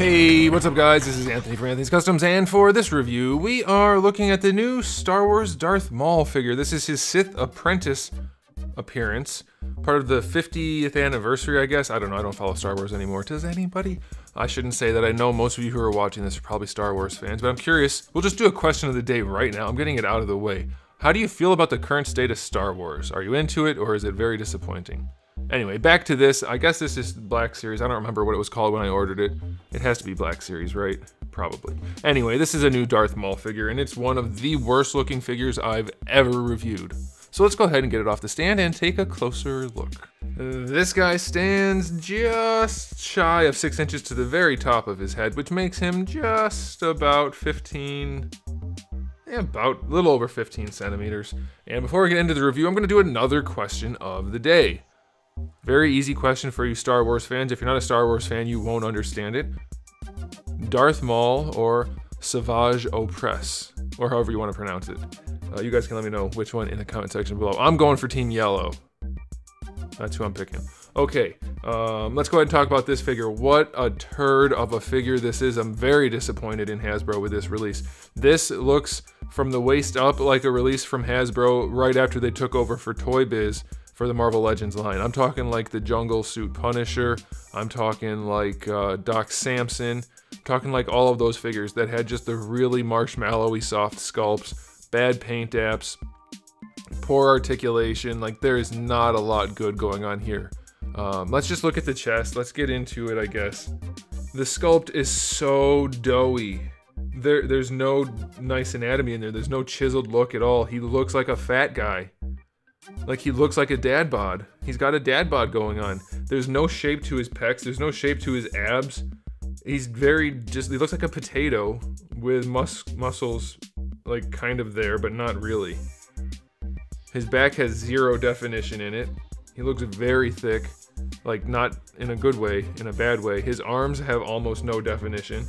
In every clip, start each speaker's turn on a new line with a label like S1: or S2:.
S1: Hey, what's up guys? This is Anthony from Anthony's Customs, and for this review, we are looking at the new Star Wars Darth Maul figure. This is his Sith Apprentice appearance, part of the 50th anniversary, I guess. I don't know, I don't follow Star Wars anymore. Does anybody? I shouldn't say that. I know most of you who are watching this are probably Star Wars fans, but I'm curious. We'll just do a question of the day right now. I'm getting it out of the way. How do you feel about the current state of Star Wars? Are you into it, or is it very disappointing? Anyway, back to this. I guess this is Black Series. I don't remember what it was called when I ordered it. It has to be Black Series, right? Probably. Anyway, this is a new Darth Maul figure, and it's one of the worst looking figures I've ever reviewed. So let's go ahead and get it off the stand and take a closer look. This guy stands just shy of 6 inches to the very top of his head, which makes him just about 15... about a little over 15 centimeters. And before we get into the review, I'm going to do another question of the day. Very easy question for you Star Wars fans. If you're not a Star Wars fan, you won't understand it. Darth Maul or Savage Opress, or however you want to pronounce it. You guys can let me know which one in the comment section below. I'm going for Team Yellow. That's who I'm picking. Okay, let's go ahead and talk about this figure. What a turd of a figure this is. I'm very disappointed in Hasbro with this release. This looks from the waist up like a release from Hasbro right after they took over for Toy Biz for the Marvel Legends line. I'm talking like the Jungle Suit Punisher. I'm talking like Doc Samson. I'm talking like all of those figures that had just the really marshmallowy soft sculpts, bad paint apps, poor articulation. Like, there is not a lot good going on here. Let's just look at the chest. Let's get into it, I guess. The sculpt is so doughy. There's no nice anatomy in there. There's no chiseled look at all. He looks like a fat guy. Like, he looks like a dad bod. He's got a dad bod going on. There's no shape to his pecs. There's no shape to his abs. He's he looks like a potato with muscles, like, kind of there, but not really. His back has zero definition in it. He looks very thick, like, not in a good way, in a bad way. His arms have almost no definition.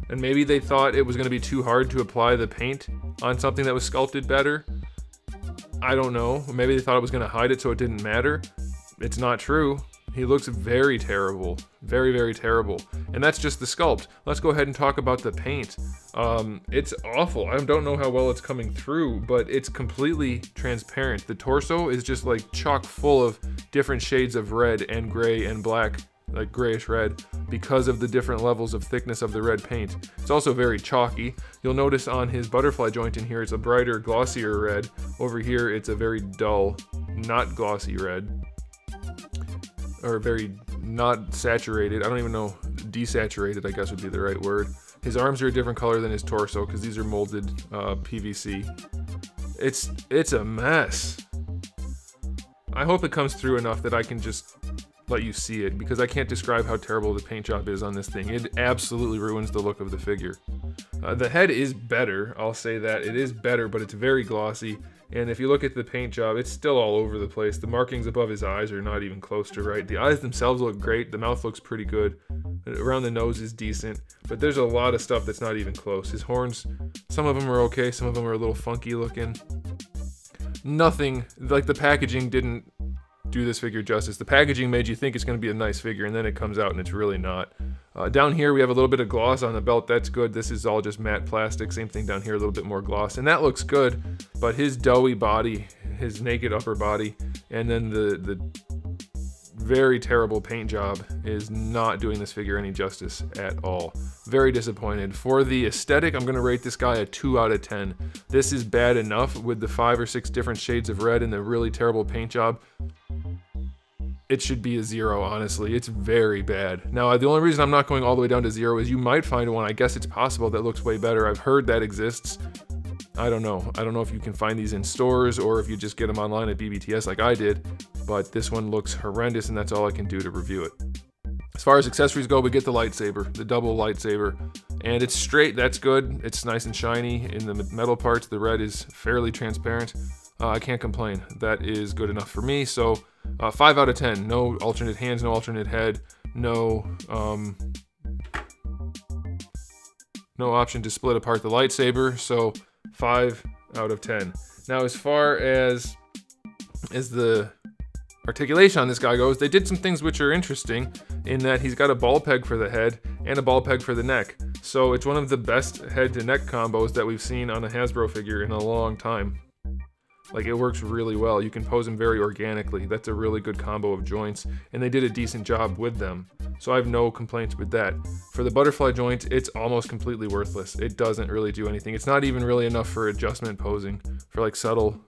S1: And maybe they thought it was going to be too hard to apply the paint on something that was sculpted better. I don't know. Maybe they thought it was going to hide it so it didn't matter. It's not true. He looks very terrible. Very, very terrible. And that's just the sculpt. Let's go ahead and talk about the paint. It's awful. I don't know how well it's coming through, but it's completely transparent. The torso is just like chock full of different shades of red and gray and black, like grayish red, because of the different levels of thickness of the red paint. It's also very chalky. You'll notice on his butterfly joint in here, it's a brighter, glossier red. Over here, it's a very dull, not glossy red. Or very not saturated. I don't even know, desaturated I guess would be the right word. His arms are a different color than his torso because these are molded PVC. It's a mess. I hope it comes through enough that I can just let you see it, because I can't describe how terrible the paint job is on this thing. It absolutely ruins the look of the figure. The head is better, I'll say that. It is better, but it's very glossy. And if you look at the paint job, it's still all over the place. The markings above his eyes are not even close to right. The eyes themselves look great. The mouth looks pretty good. Around the nose is decent. But there's a lot of stuff that's not even close. His horns, some of them are okay. Some of them are a little funky looking. Nothing, like the packaging didn't do this figure justice. The packaging made you think it's going to be a nice figure, and then it comes out and it's really not. Down here we have a little bit of gloss on the belt. That's good. This is all just matte plastic. Same thing down here, a little bit more gloss, and that looks good. But his doughy body, his naked upper body, and then the very terrible paint job is not doing this figure any justice at all. Very disappointed. For the aesthetic, I'm going to rate this guy a 2 out of 10. This is bad enough with the 5 or 6 different shades of red and the really terrible paint job. It should be a 0, honestly. It's very bad. Now, the only reason I'm not going all the way down to 0 is you might find one, I guess it's possible, that looks way better. I've heard that exists. I don't know. I don't know if you can find these in stores or if you just get them online at BBTS like I did, but this one looks horrendous, and that's all I can do to review it. As far as accessories go, we get the lightsaber, the double lightsaber, and it's straight. That's good. It's nice and shiny. In the metal parts, the red is fairly transparent. I can't complain. That is good enough for me. So 5 out of 10. No alternate hands, no alternate head, no option to split apart the lightsaber. So 5 out of 10. Now, as far as articulation on this guy goes, they did some things which are interesting in that he's got a ball peg for the head and a ball peg for the neck. So it's one of the best head to neck combos that we've seen on a Hasbro figure in a long time. Like, it works really well. You can pose him very organically. That's a really good combo of joints, and they did a decent job with them. So I have no complaints with that. For the butterfly joint, it's almost completely worthless. It doesn't really do anything. It's not even really enough for adjustment posing. For like subtle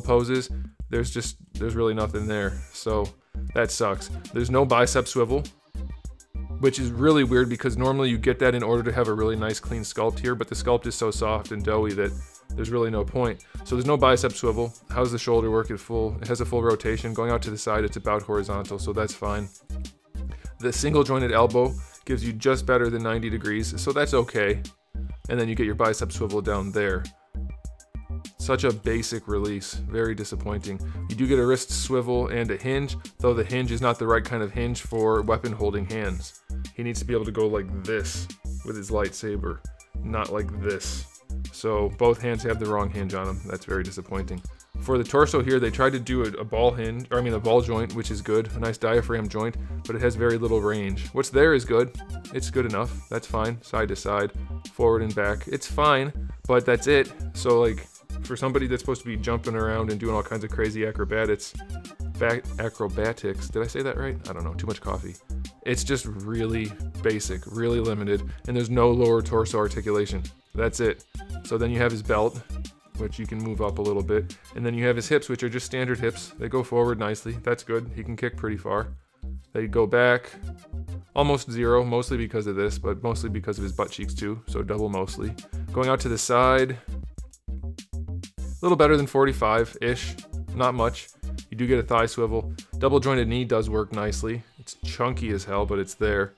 S1: poses, there's really nothing there. So that sucks. There's no bicep swivel, which is really weird because normally you get that in order to have a really nice clean sculpt here, but the sculpt is so soft and doughy that there's really no point. So there's no bicep swivel. How's the shoulder work? It has a full rotation. Going out to the side, it's about horizontal, so that's fine. The single jointed elbow gives you just better than 90 degrees, so that's okay. And then you get your bicep swivel down there. Such a basic release, very disappointing. You do get a wrist swivel and a hinge, though the hinge is not the right kind of hinge for weapon holding hands. He needs to be able to go like this with his lightsaber, not like this. So both hands have the wrong hinge on them. That's very disappointing. For the torso here, they tried to do a ball hinge, or I mean a ball joint, which is good, a nice diaphragm joint, but it has very little range. What's there is good. It's good enough. That's fine. Side to side, forward and back. It's fine, but that's it. So like, for somebody that's supposed to be jumping around and doing all kinds of crazy acrobatics, did I say that right? I don't know, too much coffee. It's just really basic, really limited, and there's no lower torso articulation. That's it. So then you have his belt, which you can move up a little bit, and then you have his hips, which are just standard hips. They go forward nicely. That's good. He can kick pretty far. They go back almost zero, mostly because of this, but mostly because of his butt cheeks too, so double mostly. Going out to the side, a little better than 45-ish, not much. You do get a thigh swivel. Double jointed knee does work nicely. It's chunky as hell, but it's there.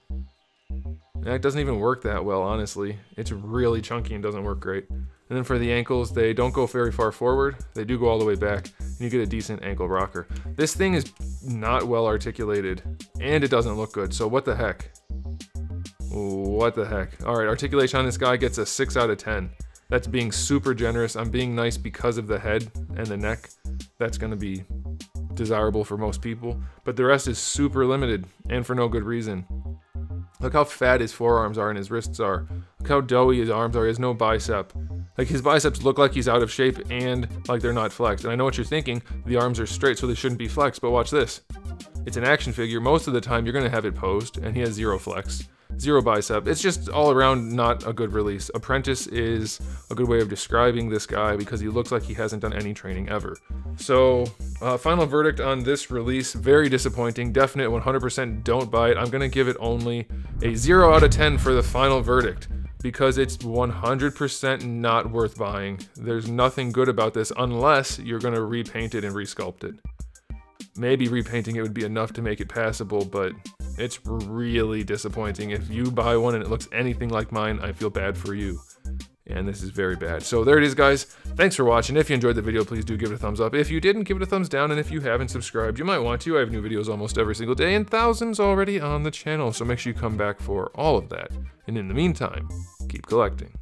S1: And it doesn't even work that well, honestly. It's really chunky and doesn't work great. And then for the ankles, they don't go very far forward. They do go all the way back, and you get a decent ankle rocker. This thing is not well articulated, and it doesn't look good, so what the heck? What the heck? All right, articulation on this guy gets a 6 out of 10. That's being super generous. I'm being nice because of the head and the neck. That's gonna be desirable for most people, but the rest is super limited, and for no good reason. Look how fat his forearms are and his wrists are. Look how doughy his arms are. He has no bicep. Like, his biceps look like he's out of shape and like they're not flexed. And I know what you're thinking. The arms are straight, so they shouldn't be flexed, but watch this. It's an action figure. Most of the time, you're gonna have it posed, and he has zero flex. Zero bicep. It's just all around not a good release. Apprentice is a good way of describing this guy because he looks like he hasn't done any training ever. So, final verdict on this release, very disappointing. Definite 100% don't buy it. I'm gonna give it only a 0 out of 10 for the final verdict because it's 100% not worth buying. There's nothing good about this unless you're gonna repaint it and resculpt it. Maybe repainting it would be enough to make it passable, but it's really disappointing. If you buy one and it looks anything like mine, I feel bad for you. And this is very bad. So there it is, guys. Thanks for watching. If you enjoyed the video, please do give it a thumbs up. If you didn't, give it a thumbs down. And if you haven't subscribed, you might want to. I have new videos almost every single day and thousands already on the channel. So make sure you come back for all of that. And in the meantime, keep collecting.